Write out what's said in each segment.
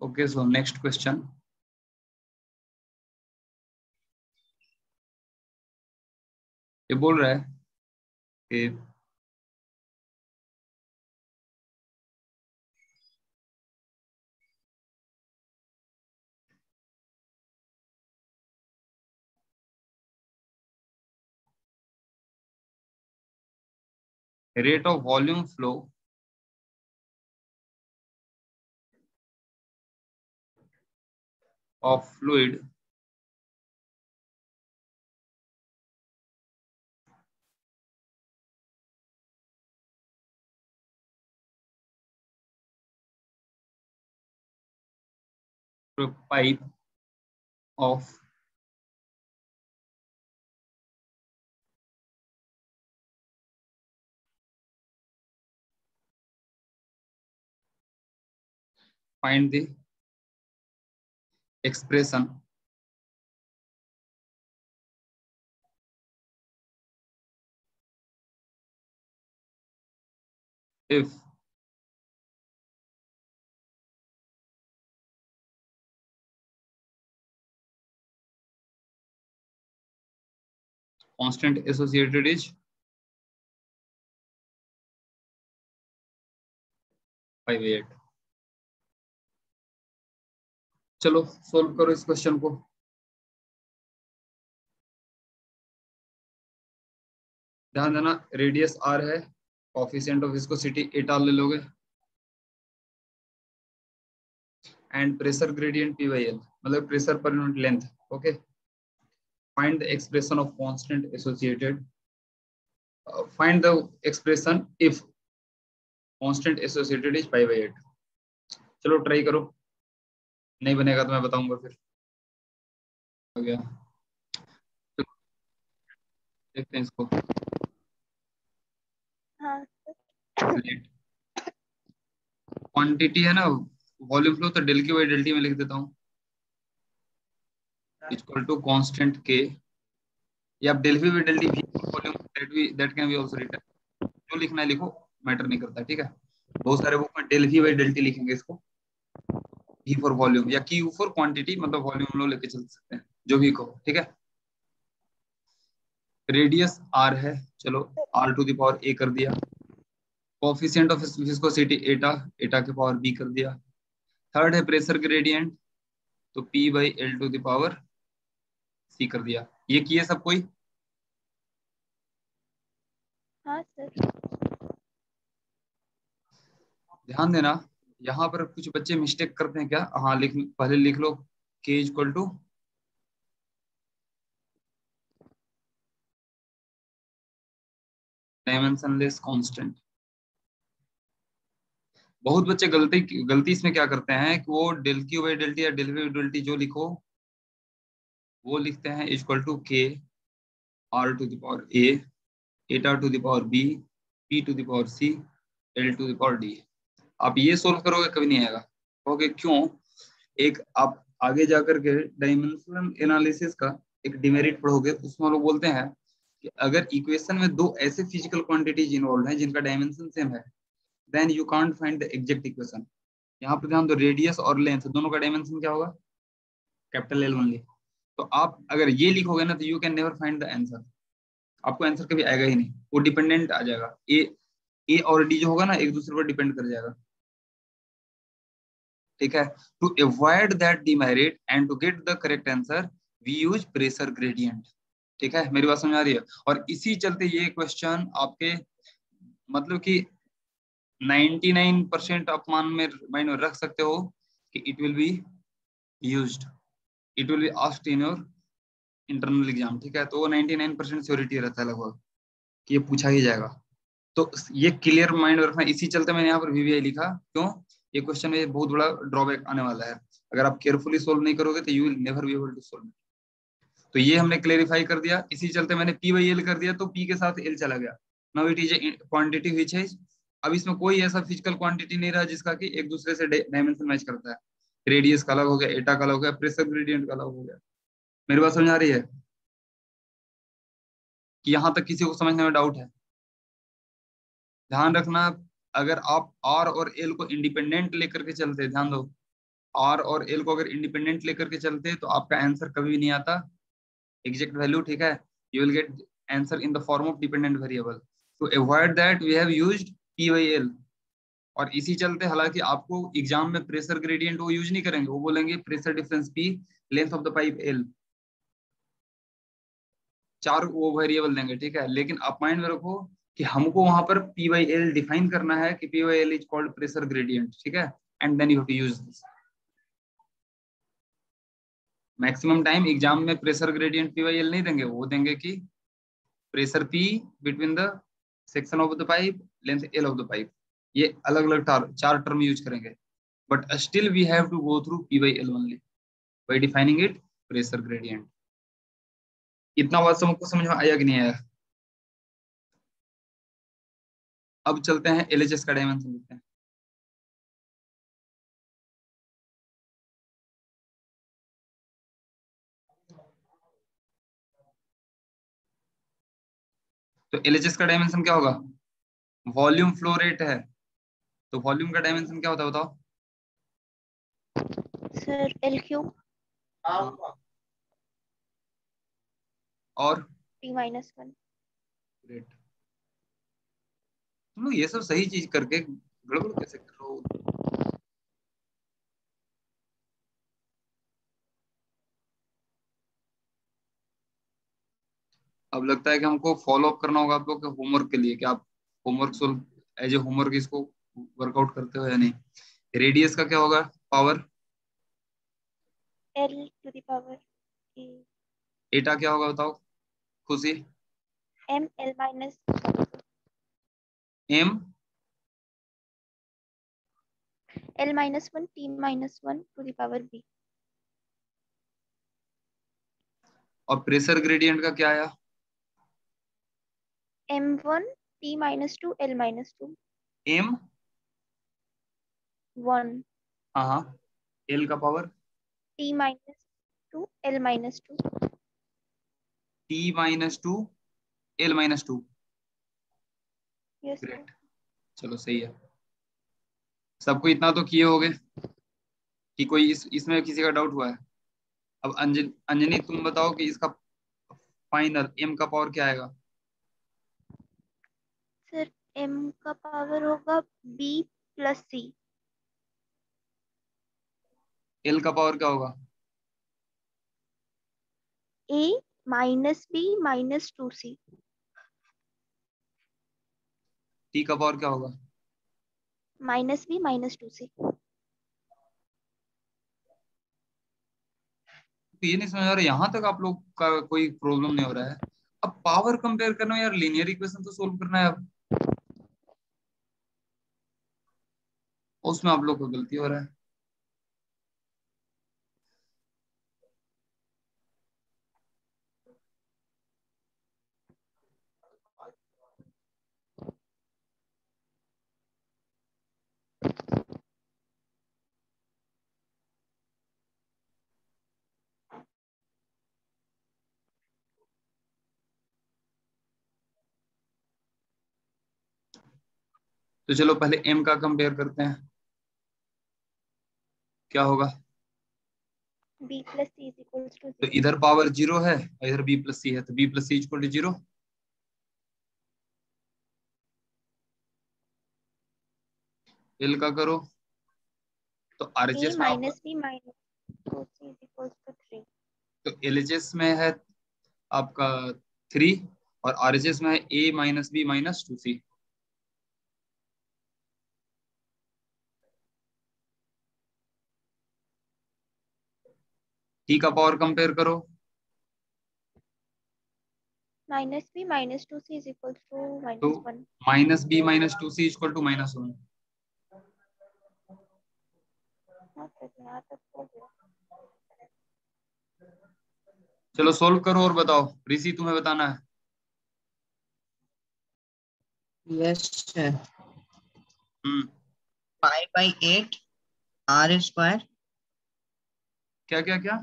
Okay, so next question. ये बोल रहा है कि rate of volume flow of fluid through a pipe of find the expression if constant associated is 5/8। चलो solve करो इस क्वेश्चन को। ध्यान देना, रेडियस आर है, कोफिशिएंट ऑफ विस्कोसिटी एटा ले लोगे, and pressure gradient P by L, मतलब pressure per unit length. Okay, find the expression of constant associated, find the expression if constant associated is 5/8। चलो try करो, नहीं बनेगा तो मैं बताऊंगा फिर। हो गया, तो देखते हैं इसको। क्वांटिटी है ना वॉल्यूम फ्लो, तो del Q by del t में लिख देता हूँ, इक्वल टू कांस्टेंट के, या del V by del t V volume, that can be also written, जो लिखना है लिखो, मैटर नहीं करता, ठीक है। बहुत सारे बुक में del V by del t लिखेंगे इसको, V फॉर वॉल्यूम या Q फॉर क्वांटिटी, मतलब वॉल्यूम लो लेके चल सकते हैं, जो भी कहो, ठीक है। रेडियस R है, चलो R to the power A कर दिया, कोफिशिएंट ऑफ विस्कोसिटी एटा, एटा के पावर B कर दिया। थर्ड है प्रेशर ग्रेडियंट, तो P by L to the power C कर दिया। ये किए सब कोई? हाँ सर। ध्यान देना, यहाँ पर कुछ बच्चे मिस्टेक करते हैं क्या? हाँ लिख, पहले लिख लो K equal to dimensionless constant. बहुत बच्चे गलती इसमें क्या करते हैं कि वो del Q by del T या del V by del T जो लिखो वो लिखते हैं equal to K R to the power A, eta to the power B, P to the power C, L to the power D. आप ये solve करोगे कभी नहीं आएगा, कहोगे क्यों? एक आप आगे जाकर के डायमेंशनल एनालिसिस का एक डिमेरिट पढ़ोगे, उसमें लोग बोलते हैं कि अगर इक्वेशन में दो ऐसे फिजिकल क्वांटिटीज इन्वॉल्व हैं जिनका डायमेंशन सेम है, then you can't find the exact equation. यहाँ पर ध्यान दो, रेडियस और लेंथ दोनों का डायमेंशन क्या होगा? Capital L only. तो आप अगर ये लिखोगे ना तो you can never find the answer, आपको आंसर कभी आएगा ही नहीं, वो डिपेंडेंट आ जाएगा। ए और डी जो होगा ना एक दूसरे पर डिपेंड कर जाएगा, ठीक है। To avoid that demerit and to get the correct answer we use pressure gradient, ठीक है। मेरी बात समझ आ रही है? और इसी चलते ये क्वेश्चन आपके मतलब कि 99% आप माइंड में रख सकते हो कि it will be used, it will be asked in your internal exam, ठीक है। तो 99% श्योरिटी रहता है लगभग कि ये पूछा ही जाएगा। तो ये क्लियर माइंड रखना, इसी चलते मैंने यहाँ पर VVI लिखा। क्यों? ये क्वेश्चन में बहुत बड़ा ड्रॉबैक आने वाला है, अगर आप केयरफुली सोल्व नहीं करोगे तो you will never be able to solve. तो ये हमने क्लेरिफाई कर दिया, इसी चलते मैंने P बाई L कर दिया, तो P के साथ L चला गया। Now it is a quantity which है, अब इसमें कोई ऐसा फिजिकल क्वांटिटी नहीं रहा जिसका कि एक दूसरे से डायमेंशन मैच करता है। रेडियस का अलग हो गया, एटा का अलग हो गया, प्रेशर ग्रेडियंट का अलग हो गया। मेरी बात समझ आ रही है कि यहाँ तक किसी को समझने में डाउट है? ध्यान रखना, अगर आप R और L को इंडिपेंडेंट लेकर के चलते, ध्यान दो, आर और एल को अगर इंडिपेंडेंट लेकर के चलते तो आपका आंसर कभी भी नहीं आता एग्जैक्ट वैल्यू, ठीक है। You will get answer in the form of dependent variable. To avoid that we have used P by L. और इसी चलते हालांकि आपको एग्जाम में प्रेशर ग्रेडियंट वो यूज नहीं करेंगे, वो बोलेंगे pressure difference P, length of the pipe L, 4 वो वेरिएबल देंगे, ठीक है। लेकिन आप माइंड में रखो कि हमको वहां पर पी बाई एल डिफाइन करना है कि P by L is called pressure gradient, ठीक है। And then you have to use this. Maximum time exam में pressure gradient P by L नहीं देंगे, वो देंगे कि pressure P between the section of the pipe, length L of the pipe. ये अलग अलग 4 टर्म यूज करेंगे, but still we have to go through P by L only by defining it pressure gradient. इतना बात सबको समझ में आया कि नहीं आया? अब चलते हैं एलएचएस का डायमेंशन देखते हैं। तो एलएचएस का डायमेंशन क्या होगा? वॉल्यूम फ्लो रेट है, तो वॉल्यूम का डायमेंशन क्या होता है बताओ? सर एल क्यूब और T-1। रेट। तुम लोग ये सब सही चीज करके गड़बड़ कैसे कर रहे हो? अब लगता है कि हमको फॉलो अप करना होगा आप लोग के होमवर्क के लिए, कि आप homework solve as a homework इसको वर्कआउट करते हो या नहीं। रेडियस का क्या होगा power? L to the power E एटा क्या होगा बताओ खुशी? M L minus M L minus 1 T minus 1 to the power B। और प्रेशर ग्रेडियंट का क्या आया? M1 T minus 2 L minus 2 M 1 हाँ हाँ, एल का power T minus 2 L minus 2। T minus two L minus two. Yes sir. Great, चलो सही है। सबको इतना तो किए होगे कि कोई इसमें किसी का डाउट हुआ है? अब अंजनी तुम बताओ कि इसका फाइनल एम का पावर क्या आएगा? सर M का पावर होगा B प्लस C। एल का पावर क्या होगा? A minus B minus 2C। T का पावर क्या होगा? Minus B minus 2C। तो ये नहीं समझ आ रहा यहाँ तक आप लोग का कोई प्रॉब्लम नहीं हो रहा है। अब पावर कंपेयर करना है यार, लीनियर इक्वेशन तो सोल्व करना है अब, उसमें आप लोग को गलती हो रहा है। तो चलो पहले एम का कंपेयर करते हैं, क्या होगा? B plus C is equals to तो 0। इधर पावर 0 है और इधर बी प्लस सी है, तो B plus C equal to 0। L का करो, तो A आरएचएस में आपका, minus B minus 2C is equals to 3। तो एलएचएस में है आपका 3 और आरएचएस में है A minus B minus 2C। T का पावर कंपेयर करो, minus B minus 2C is equals to तो -1। Minus B minus 2C equal to -1। हाँ सर यहाँ तक हो गया। चलो सोल्व करो और बताओ, ऋषि तुम्हें बताना है। Yes sir. Hmm, 5/8 R square. क्या क्या क्या?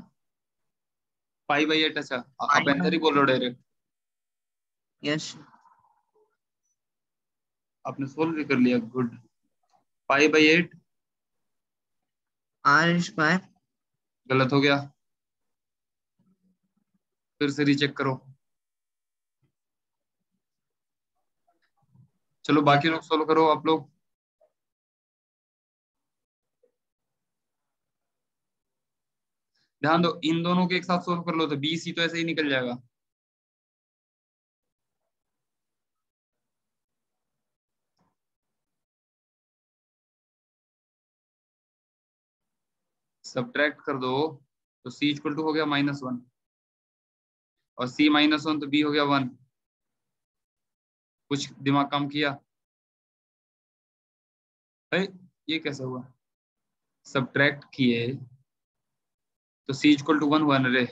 5/8, अच्छा आप आंसर ही 5/8 बोल रहे हो डायरेक्ट, यस। आपने सोल्व भी कर लिया, गुड। 5/8 are square. गलत हो गया, फिर से रीचेक करो। चलो बाकी लोग सोल्व करो आप लोग। ध्यान दो, इन दोनों के एक साथ सोल्व कर लो तो बी सी तो ऐसे ही निकल जाएगा। सब्ट्रैक्ट कर दो तो सी इक्वल टू हो गया -1, और सी -1 तो बी हो गया 1। कुछ दिमाग काम किया? अरे ये कैसे हुआ? सब्ट्रैक्ट किए तो सी इक्वल टू 1 हुआ ना रे,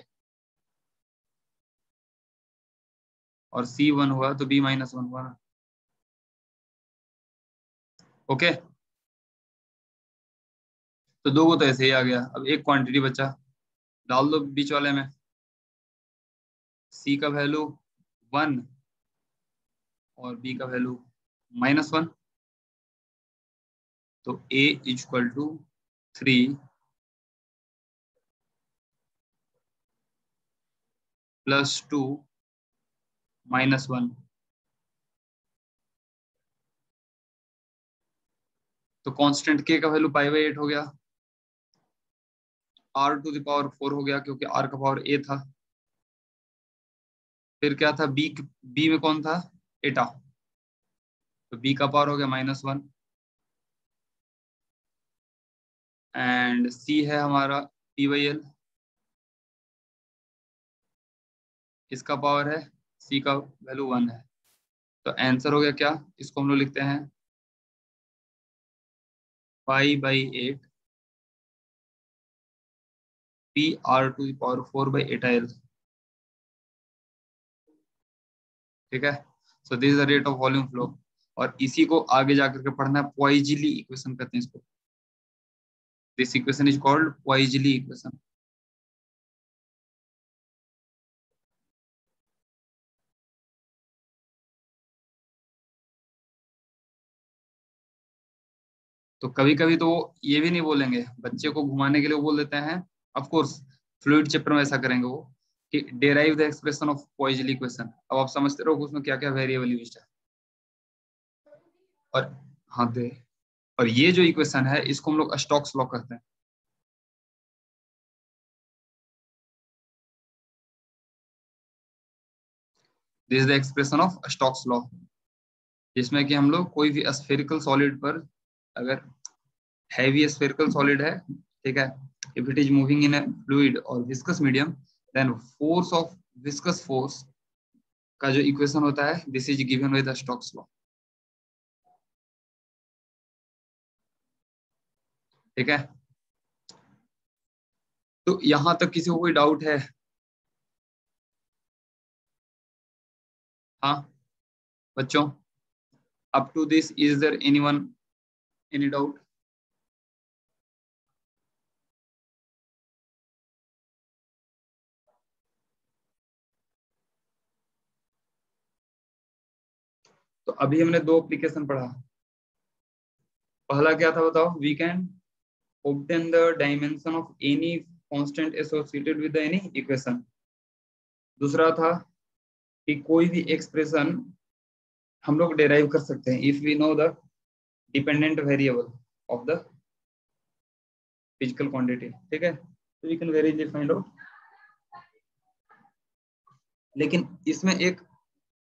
और सी 1 हुआ तो बी -1 हुआ ना। ओके, तो दो को तो ऐसे ही आ गया। अब एक क्वांटिटी बचा, डाल दो बीच वाले में। सी का वैल्यू 1 और बी का वैल्यू -1, तो ए इक्वल टू 3 + 2 -1। तो कांस्टेंट के का वैल्यू π/8 हो गया, r⁴ हो गया क्योंकि r का पावर a था। फिर क्या था, बी में कौन था, एटा, तो बी का पावर हो गया -1। एंड सी है हमारा p/l, इसका पावर है, सी का वैल्यू 1 है। तो आंसर हो गया क्या, इसको हम लोग लिखते हैं π/8 PR⁴/8l। ठीक है, so this is the rate of volume flow. और इसी को आगे जाकर के पढ़ना है, पॉइजली इक्वेशन कहते हैं इसको। This equation is called Poiseuille equation. तो कभी कभी तो वो ये भी नहीं बोलेंगे, बच्चे को घुमाने के लिए वो बोल देते हैं, ऑफ कोर्स फ्लूइड चैप्टर में ऐसा करेंगे वो, कि derive the expression of Poiseuille equation. अब आप समझते रहो कि उसमें क्या क्या वेरिएबल यूज्ड है। और हाँ दे, और ये जो इक्वेशन है इसको हम लोग स्टोक्स लॉ कहते हैं। This is the expression of Stokes law, जिसमें कि हम लोग कोई भी स्फेरिकल सॉलिड पर, अगर हैवी स्फेरिकल सॉलिड है, ठीक है, if it is moving in a fluid और viscous medium, then force of viscous force का जो इक्वेशन होता है, this is given by the Stokes law. ठीक है, तो यहां तक किसी को कोई डाउट है? हाँ बच्चों, up to this is there anyone any doubt? तो अभी हमने दो एप्लीकेशन पढ़ा। पहला क्या था बताओ, we can obtain the dimension of any constant associated with any equation। दूसरा था कि कोई भी एक्सप्रेशन हम लोग डेराइव कर सकते हैं if we know the dependent variable of the physical quantity. ठीक है, तो we can very easily find out. लेकिन इसमें एक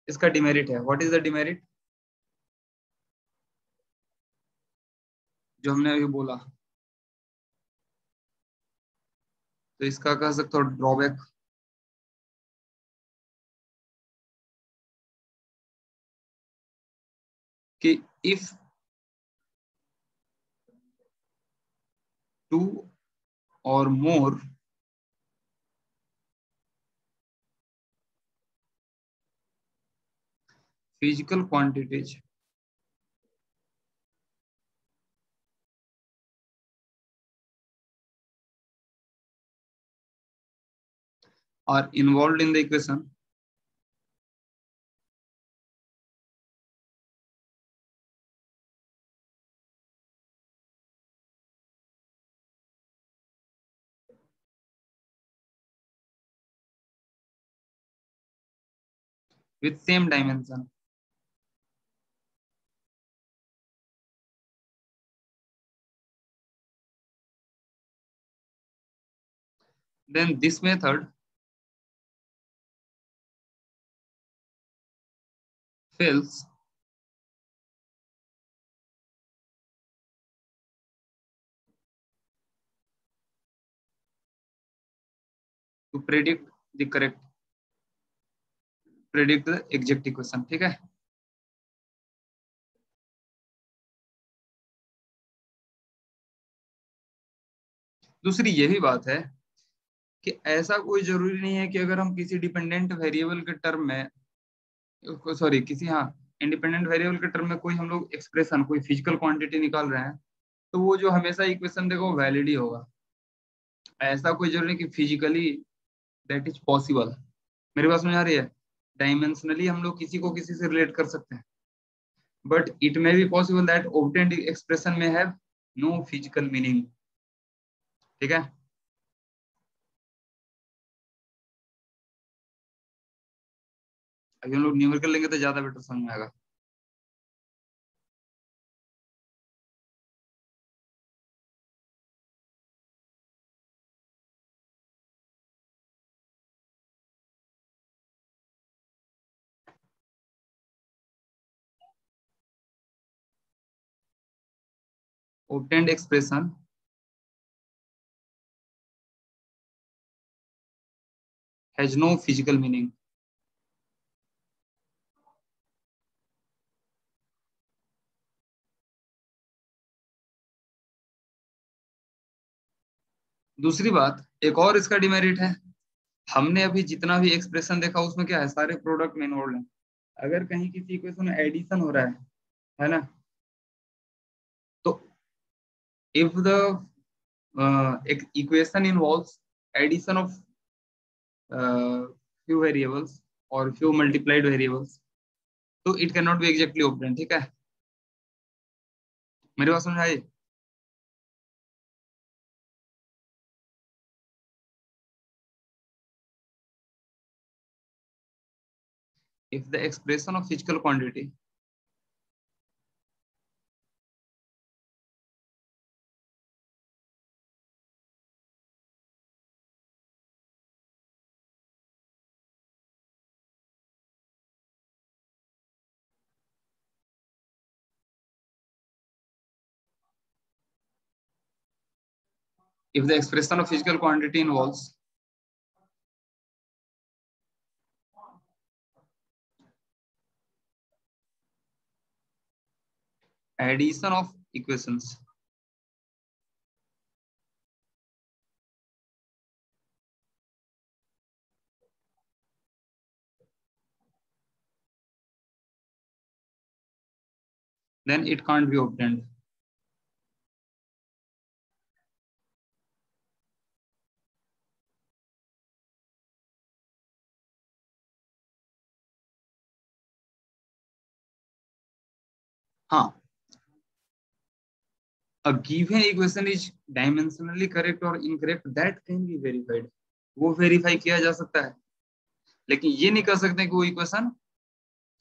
इसका डिमेरिट है। What is the demerit? जो हमने अभी बोला, तो इसका कह सकते हो ड्रॉबैक, कि इफ टू और मोर physical quantities are involved in the equation, with same dimension. Then this method fails to predict the exact equation. ठीक है, दूसरी ये भी बात है कि ऐसा कोई जरूरी नहीं है कि अगर हम किसी डिपेंडेंट वेरिएबल के टर्म में, सॉरी किसी, हाँ, इंडिपेंडेंट वेरिएबल के टर्म में कोई हम लोग एक्सप्रेशन, कोई फिजिकल क्वांटिटी निकाल रहे हैं, तो वो जो हमेशा इक्वेशन देगा वो वैलिड ही होगा। ऐसा कोई जरूरी नहीं कि फिजिकली दैट इज पॉसिबल। मेरी बात समझ आ रही है? डायमेंशनली हम लोग किसी को किसी से रिलेट कर सकते हैं, but it may be possible that obtained expression में हैव नो फिजिकल मीनिंग। ठीक है, अभी हम लोग न्यूमेरिकल लेंगे तो ज्यादा बेटर समझ में आएगा। obtained expression has no physical meaning. दूसरी बात, एक और इसका डिमेरिट है, हमने अभी जितना भी एक्सप्रेशन देखा उसमें क्या है, सारे प्रोडक्ट में इन्वॉल्व हैं। अगर कहीं किसी इक्वेशन में एडिशन हो रहा है ना, तो if the equation involves addition of few variables or few multiplied variables, तो it cannot be exactly obtained। ठीक है, मेरी बात समझ आई? If the expression of physical quantity involves addition of equations, then it can't be obtained. हाँ, a given equation is dimensionally correct or incorrect, that can be verified, वो verify किया जा सकता है, लेकिन ये नहीं कर सकते कि वो इक्वेशन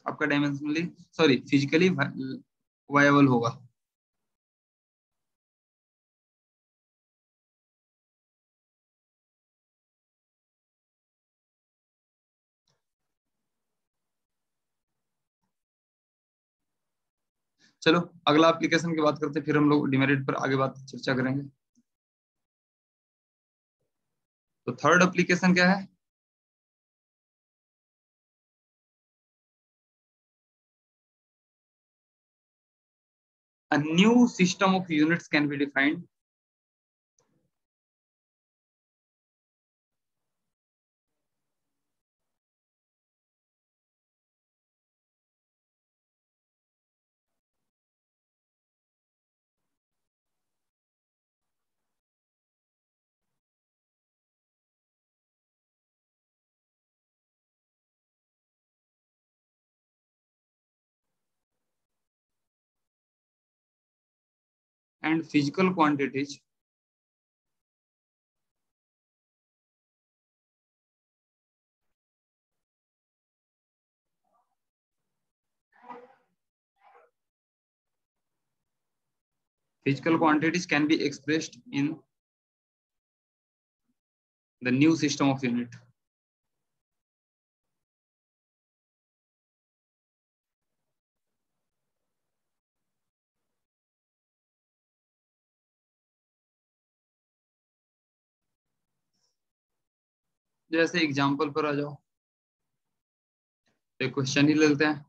आपका डायमेंशनली, सॉरी, फिजिकली वायबल होगा। चलो अगला एप्लीकेशन की बात करते हैं, फिर हम लोग डिमेरिट पर आगे बात चर्चा करेंगे। तो थर्ड एप्लीकेशन क्या है? A new system of units can be defined and physical quantities Physical quantities can be expressed in the new system of unit. जैसे एग्जाम्पल पर आ जाओ, एक क्वेश्चन ही ले लेते हैं।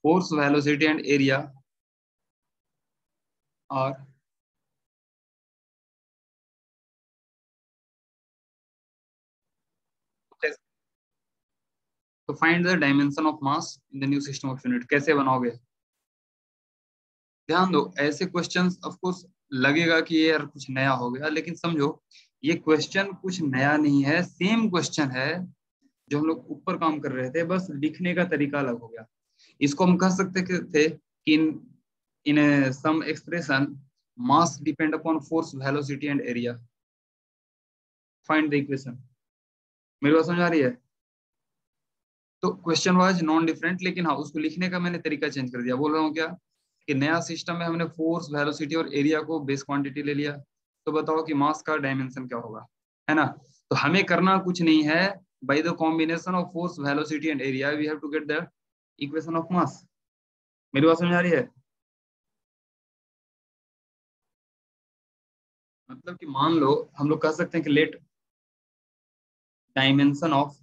Force velocity and area are तो find the dimension of mass in the new system of unit. कैसे बनाओगे? ध्यान दो, ऐसे क्वेश्चंस ऑफ कोर्स लगेगा कि ये यार कुछ नया हो गया, लेकिन समझो ये क्वेश्चन कुछ नया नहीं है, सेम क्वेश्चन है जो हम लोग ऊपर काम कर रहे थे, बस लिखने का तरीका अलग हो गया। इसको हम कह सकते थे कि in some expression mass depend upon force velocity and area. Find the equation. मेरी बात समझ आ रही है? तो क्वेश्चन वाज नॉन डिफरेंट, लेकिन हाँ उसको लिखने का मैंने तरीका चेंज कर दिया। बोल रहा हूँ क्या कि नया सिस्टम में हमने फोर्स वेलोसिटी और एरिया को बेस क्वांटिटी ले लिया, तो बताओ कि मास का डायमेंशन क्या होगा, है ना? तो हमें करना कुछ नहीं है, by the combination of force velocity and area we have to get the equation of mass. मेरी बात समझ आ रही है? मतलब कि मान लो हम लोग कह सकते हैं कि लेट डायमेंशन ऑफ